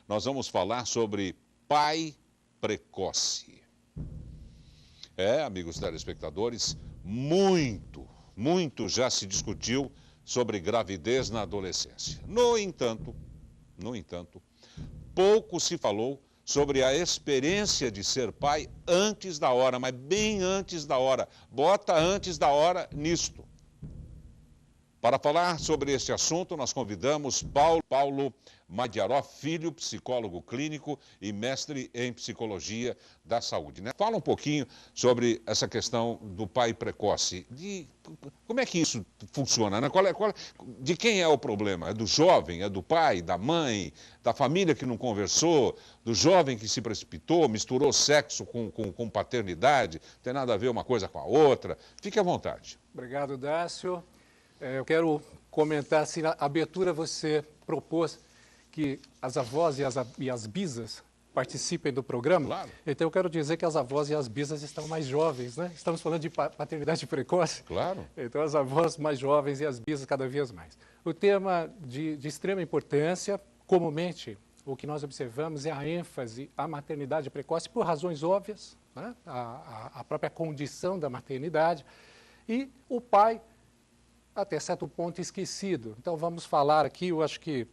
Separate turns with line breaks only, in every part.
nós vamos falar sobre pai precoce. Amigos telespectadores, muito já se discutiu sobre gravidez na adolescência. No entanto, pouco se falou sobre a experiência de ser pai antes da hora, mas bem antes da hora. Bota antes da hora nisto. Para falar sobre este assunto, nós convidamos Paulo Madiaró Filho, psicólogo clínico e mestre em psicologia da saúde, né? Fala um pouquinho sobre essa questão do pai precoce. Como é que isso funciona, né? De quem é o problema? É do jovem, é do pai, da mãe, da família que não conversou, do jovem que se precipitou, misturou sexo com paternidade, não tem nada a ver uma coisa com a outra? Fique à vontade.
Obrigado, Dácio. Eu quero comentar, assim, na abertura você propôs que as avós e as bisas participem do programa.
Claro.
Então eu quero dizer que as avós e as bisas estão mais jovens, né? Estamos falando de paternidade precoce.
Claro.
Então as avós mais jovens e as bisas cada vez mais. O tema de extrema importância, comumente, o que nós observamos é a ênfase à maternidade precoce por razões óbvias, né? A própria condição da maternidade e o pai até certo ponto esquecido. Então vamos falar aqui, eu acho que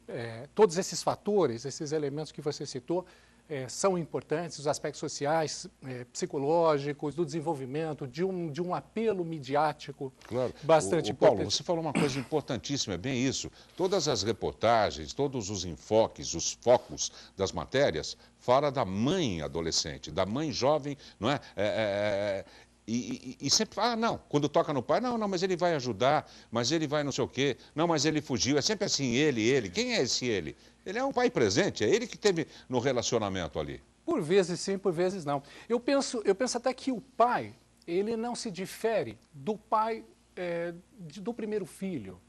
todos esses fatores, esses elementos que você citou, são importantes, os aspectos sociais, psicológicos, do desenvolvimento, de um apelo midiático,
claro,
bastante
Paulo,
importante.
você falou uma coisa importantíssima, é bem isso. Todas as reportagens, todos os enfoques, os focos das matérias, fala da mãe adolescente, da mãe jovem, não é? E sempre fala, não, quando toca no pai, não, mas ele vai ajudar, mas ele vai não sei o quê, não, mas ele fugiu, é sempre assim, ele. Quem é esse ele? Ele é um pai presente, é ele que teve no relacionamento ali.
Por vezes sim, por vezes não. Eu penso até que o pai, ele não se difere do pai do primeiro filho,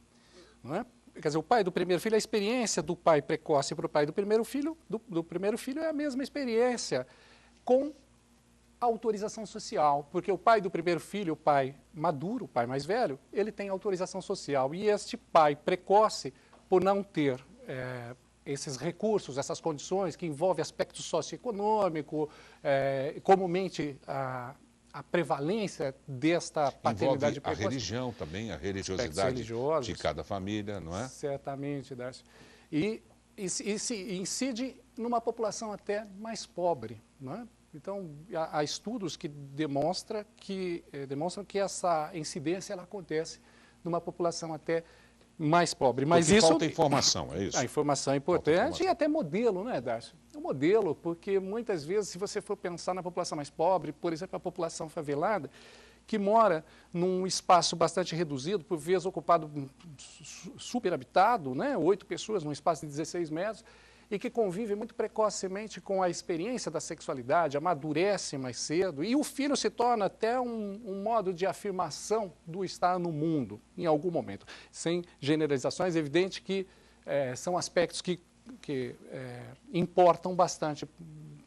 não é? Quer dizer, o pai do primeiro filho, a experiência do pai precoce para o pai do primeiro filho, do primeiro filho é a mesma experiência, com autorização social, porque o pai do primeiro filho, o pai maduro, o pai mais velho, ele tem autorização social. E este pai precoce, por não ter esses recursos, essas condições que envolvem aspecto socioeconômico, comumente a prevalência desta paternidade precoce.
A religião também, a religiosidade de cada família, não é?
Certamente, Darcy. E se incide numa população até mais pobre, não é? Então, há estudos que demonstram que essa incidência ela acontece numa população até mais pobre. Mas
porque
isso
falta informação, é isso?
A informação é importante e até modelo, não é, Darcio? É um modelo, porque muitas vezes, se você for pensar na população mais pobre, por exemplo, a população favelada, que mora num espaço bastante reduzido, por vezes ocupado, superhabitado, né? 8 pessoas num espaço de 16 metros, e que convive muito precocemente com a experiência da sexualidade, amadurece mais cedo, e o filho se torna até um modo de afirmação do estar no mundo, em algum momento. Sem generalizações, é evidente que são aspectos que importam bastante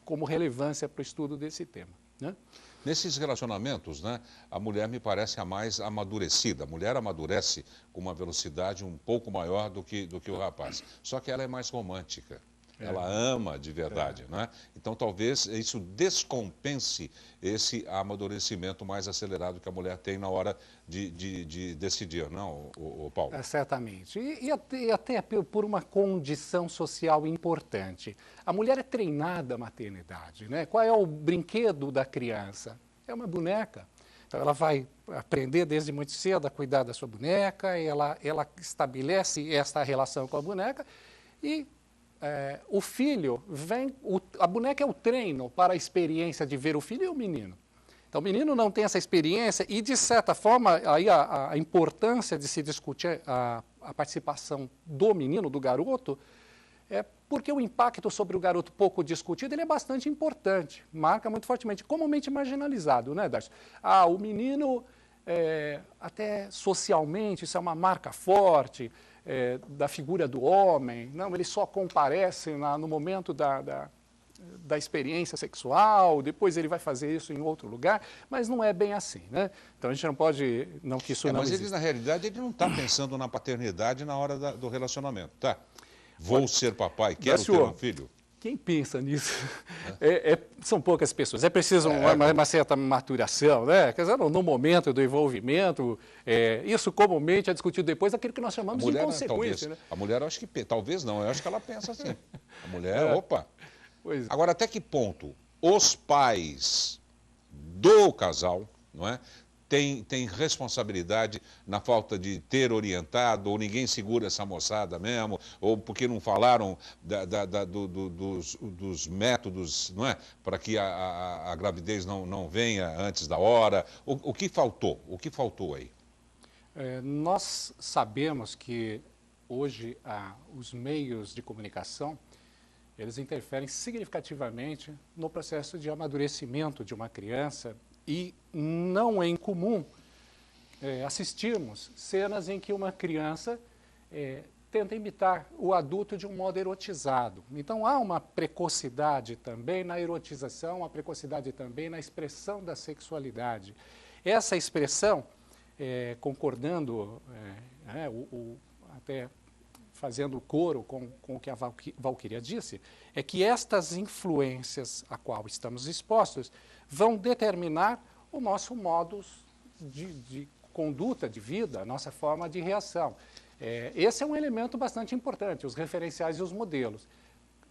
como relevância para o estudo desse tema, né?
Nesses relacionamentos, né, a mulher me parece a mais amadurecida. A mulher amadurece com uma velocidade um pouco maior do que o rapaz. Só que ela é mais romântica. Ela ama de verdade, né? Então talvez isso descompense esse amadurecimento mais acelerado que a mulher tem na hora de decidir, não, Paulo?
Certamente. E até por uma condição social importante. A mulher é treinada à maternidade, né? Qual é o brinquedo da criança? É uma boneca. Então, ela vai aprender desde muito cedo a cuidar da sua boneca, ela estabelece esta relação com a boneca e o filho a boneca é o treino para a experiência de ver o filho e o menino. Então, o menino não tem essa experiência e, de certa forma, aí a importância de se discutir a participação do menino, do garoto, porque o impacto sobre o garoto pouco discutido ele é bastante importante, marca muito fortemente, comumente marginalizado, né, Darcy? O menino, até socialmente, isso é uma marca forte, da figura do homem, não, ele só comparece no momento da experiência sexual, depois ele vai fazer isso em outro lugar, mas não é bem assim, né? Então a gente não pode, não que isso não
mas
existe.
ele, na realidade, ele não está pensando na paternidade na hora do relacionamento, tá? Vou ser papai, quero ter um filho.
Quem pensa nisso? São poucas pessoas. É preciso uma certa maturação, né? Quer dizer, no momento do envolvimento, isso comumente é discutido depois daquilo que nós chamamos de inconsequência. Né?
A mulher, eu acho que, talvez não, eu acho que ela pensa assim. A mulher, opa.
Pois é.
Agora, até que ponto os pais do casal, não é? Tem responsabilidade na falta de ter orientado, ou ninguém segura essa moçada mesmo, ou porque não falaram dos métodos, não é? Para que a gravidez não venha antes da hora. O que faltou? O que faltou aí?
Nós sabemos que hoje os meios de comunicação, eles interferem significativamente no processo de amadurecimento de uma criança. E não é incomum assistirmos cenas em que uma criança tenta imitar o adulto de um modo erotizado. Então, há uma precocidade também na erotização, uma precocidade também na expressão da sexualidade. Essa expressão, concordando, até fazendo coro com o que a Valquíria disse, é que estas influências a qual estamos expostos vão determinar o nosso modus de conduta, de vida, a nossa forma de reação. Esse é um elemento bastante importante, os referenciais e os modelos.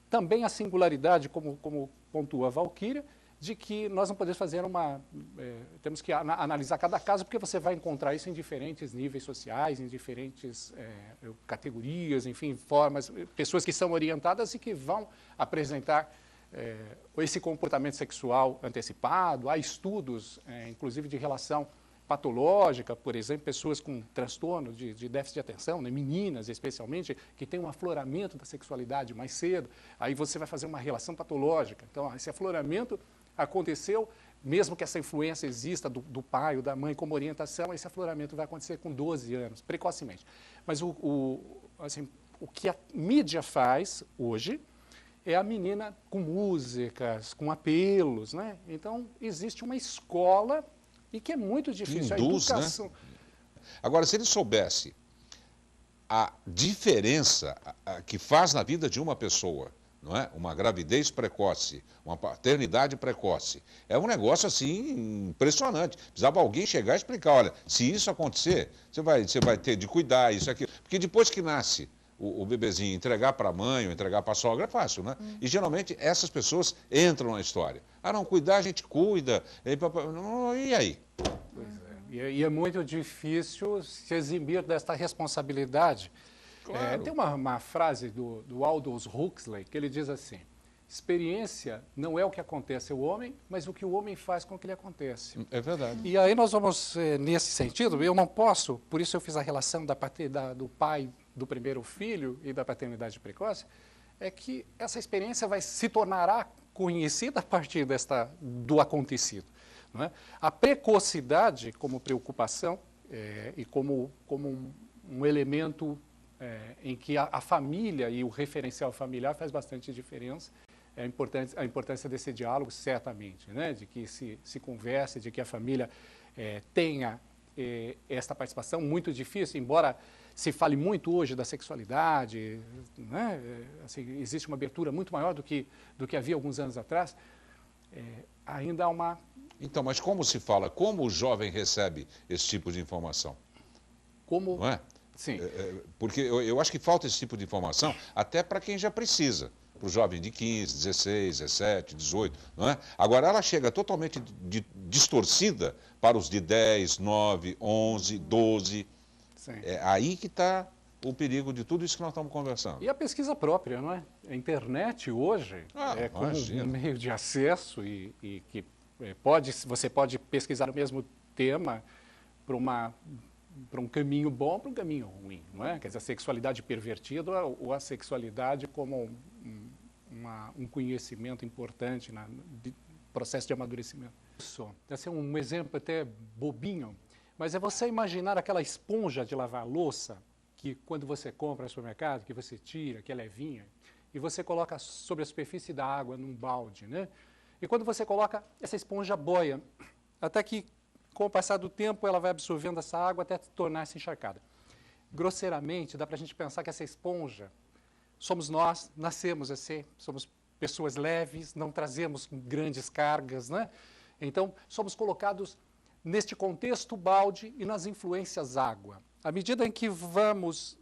Também a singularidade, como pontua a Valquíria, de que nós não podemos fazer temos que analisar cada caso, porque você vai encontrar isso em diferentes níveis sociais, em diferentes categorias, enfim, formas, pessoas que são orientadas e que vão apresentar esse comportamento sexual antecipado. Há estudos, inclusive, de relação patológica, por exemplo, pessoas com transtorno de déficit de atenção, né, meninas especialmente, que têm um afloramento da sexualidade mais cedo, aí você vai fazer uma relação patológica. Então, esse afloramento aconteceu, mesmo que essa influência exista do pai ou da mãe como orientação, esse afloramento vai acontecer com 12 anos, precocemente. Mas o que a mídia faz hoje é a menina com músicas, com apelos, né? Então, existe uma escola e que é muito difícil.
Induz,
a educação...
né? Agora, se ele soubesse a diferença que faz na vida de uma pessoa, não é? Uma gravidez precoce, uma paternidade precoce, é um negócio assim impressionante. Precisava alguém chegar e explicar, olha, se isso acontecer, você vai ter de cuidar, isso aqui. Porque depois que nasce o bebezinho, entregar para a mãe ou entregar para a sogra é fácil, né? E geralmente essas pessoas entram na história. Ah, não, cuidar a gente cuida, e aí?
Pois é. E é muito difícil se eximir desta responsabilidade.
Claro.
Tem uma frase do Aldous Huxley que ele diz assim: experiência não é o que acontece ao homem, mas o que o homem faz com que ele acontece.
É verdade.
E aí nós vamos, nesse sentido, eu não posso, por isso eu fiz a relação do pai do primeiro filho e da paternidade precoce, é que essa experiência se tornará conhecida a partir do acontecido. Não é? A precocidade como preocupação e como um elemento em que a família e o referencial familiar faz bastante diferença. A importância desse diálogo, certamente, né? De que se converse, de que a família tenha esta participação muito difícil, embora se fale muito hoje da sexualidade, né? Assim, existe uma abertura muito maior do que havia alguns anos atrás, ainda há uma...
Então, mas como se fala? Como o jovem recebe esse tipo de informação?
Como...
Não é?
Sim.
Porque eu acho que falta esse tipo de informação até para quem já precisa. Para o jovem de 15, 16, 17, 18, não é? Agora, ela chega totalmente distorcida para os de 10, 9, 11, 12.
Sim.
É aí que está o perigo de tudo isso que nós estamos conversando.
E a pesquisa própria, não é? A internet hoje como um meio de acesso e que você pode pesquisar o mesmo tema para um caminho bom, para um caminho ruim, não é? Quer dizer, a sexualidade pervertida ou a sexualidade como um conhecimento importante no processo de amadurecimento. Isso, esse é um exemplo até bobinho, mas é você imaginar aquela esponja de lavar louça que quando você compra no supermercado, que você tira, que é levinha, e você coloca sobre a superfície da água num balde, né? E quando você coloca, essa esponja boia, até que com o passar do tempo ela vai absorvendo essa água até tornar-se encharcada. Grosseiramente, dá para a gente pensar que essa esponja somos nós, nascemos assim, somos pessoas leves, não trazemos grandes cargas, né? Então, somos colocados neste contexto balde e nas influências água. À medida em que vamos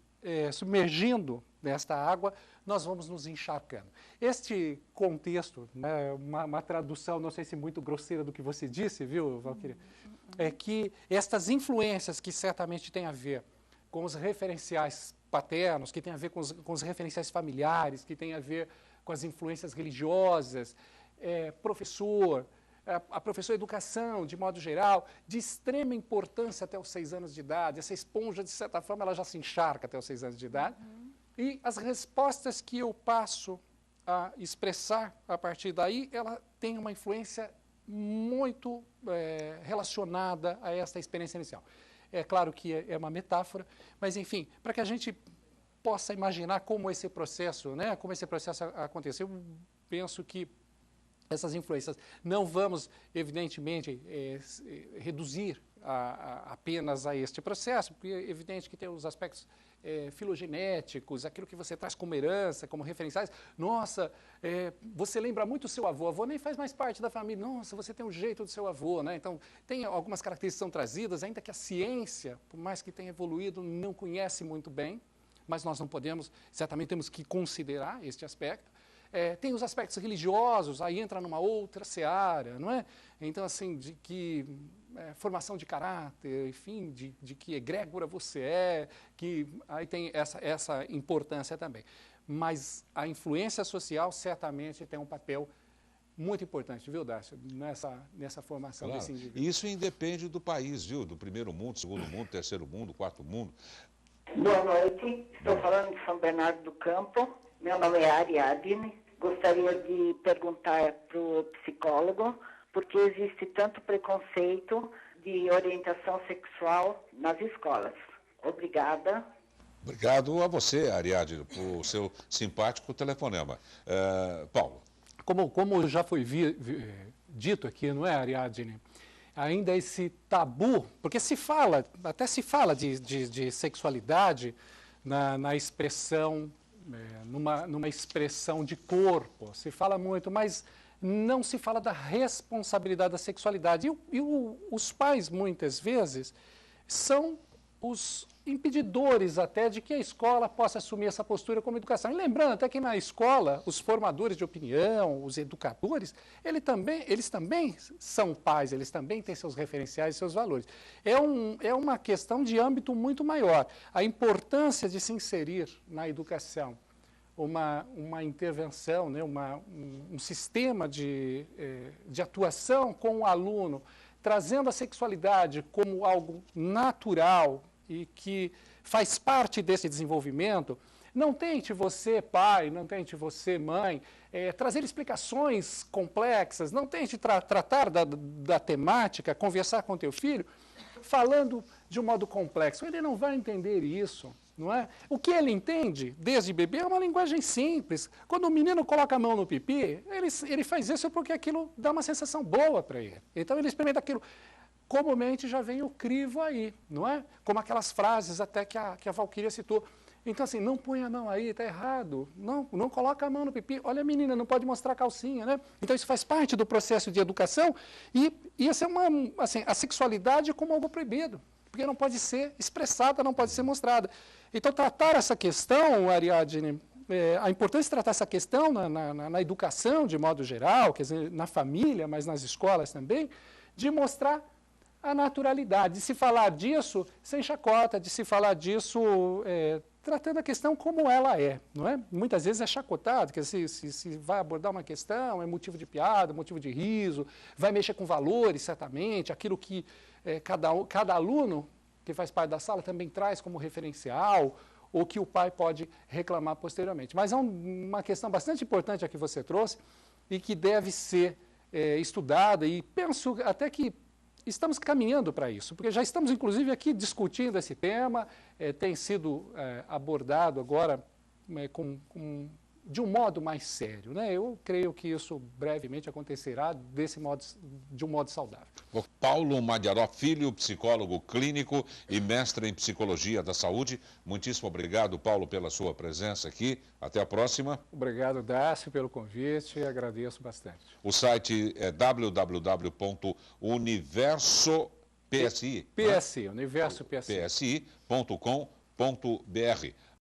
submergindo nesta água, nós vamos nos encharcando. Este contexto, né, uma tradução, não sei se muito grosseira do que você disse, viu, Valquíria? É que estas influências que certamente têm a ver com os referenciais paternos, que têm a ver com os referenciais familiares, que têm a ver com as influências religiosas, professor, a professora de educação, de modo geral, de extrema importância até os 6 anos de idade. Essa esponja, de certa forma, ela já se encharca até os 6 anos de idade. E as respostas que eu passo a expressar a partir daí, ela tem uma influência muito relacionada a esta experiência inicial. É claro que é uma metáfora, mas, enfim, para que a gente possa imaginar como esse processo, né, como esse processo aconteceu, eu penso que essas influências não vamos, evidentemente, reduzir apenas a este processo, porque é evidente que tem os aspectos filogenéticos, aquilo que você traz como herança, como referenciais. Nossa, você lembra muito o seu avô, o avô nem faz mais parte da família. Nossa, você tem o jeito do seu avô, né? Então, tem algumas características que são trazidas, ainda que a ciência, por mais que tenha evoluído, não conhece muito bem, mas nós não podemos, certamente temos que considerar este aspecto. Tem os aspectos religiosos, aí entra numa outra seara, não é? Então, assim, de que formação de caráter, enfim, de que egrégora você é, que aí tem essa importância também. Mas a influência social certamente tem um papel muito importante, viu, Dácio, nessa formação desse indivíduo.
Isso independe do país, viu? Do primeiro mundo, segundo mundo, terceiro mundo, quarto mundo.
Boa noite, estou falando de São Bernardo do Campo. Meu nome é Ariadne. Gostaria de perguntar para o psicólogo por que existe tanto preconceito de orientação sexual nas escolas. Obrigada.
Obrigado a você, Ariadne, por seu simpático telefonema. Paulo.
Como já foi dito aqui, não é, Ariadne? Ainda esse tabu, porque até se fala de sexualidade na expressão, numa expressão de corpo, se fala muito, mas não se fala da responsabilidade da sexualidade. E os pais, muitas vezes, são os impedidores até de que a escola possa assumir essa postura como educação. E lembrando até que na escola, os formadores de opinião, os educadores, eles também são pais, eles também têm seus referenciais e seus valores. É uma questão de âmbito muito maior. A importância de se inserir na educação uma intervenção, né, um sistema de atuação com o aluno, trazendo a sexualidade como algo natural e que faz parte desse desenvolvimento. Não tente você, pai, não tente você, mãe, trazer explicações complexas, não tente tratar da temática, conversar com teu filho, falando de um modo complexo. Ele não vai entender isso, não é? O que ele entende, desde bebê, é uma linguagem simples. Quando o menino coloca a mão no pipi, ele faz isso porque aquilo dá uma sensação boa para ele. Então ele experimenta aquilo. Comumente já vem o crivo aí, não é? Como aquelas frases até que a Valquíria citou. Então, assim, não põe a mão aí, está errado. Não coloca a mão no pipi. Olha a menina, não pode mostrar a calcinha, né? Então, isso faz parte do processo de educação e essa é a sexualidade como algo proibido, porque não pode ser expressada, não pode ser mostrada. Então, tratar essa questão, Ariadne, a importância de tratar essa questão na educação, de modo geral, quer dizer, na família, mas nas escolas também, de mostrar a naturalidade, de se falar disso sem chacota, de se falar disso tratando a questão como ela é, não é? Muitas vezes é chacotado, que se vai abordar uma questão, é motivo de piada, motivo de riso, vai mexer com valores, certamente, aquilo que cada aluno que faz parte da sala também traz como referencial, ou que o pai pode reclamar posteriormente. Mas é uma questão bastante importante a que você trouxe e que deve ser estudada, e penso até que estamos caminhando para isso, porque já estamos, inclusive, aqui discutindo esse tema, tem sido abordado agora com de um modo mais sério, né? Eu creio que isso brevemente acontecerá de um modo saudável.
O Paulo Madiaró Filho, psicólogo clínico e mestre em psicologia da saúde. Muitíssimo obrigado, Paulo, pela sua presença aqui. Até a próxima.
Obrigado, Dácio, pelo convite. Agradeço bastante.
O site é www.universopsi.com.br.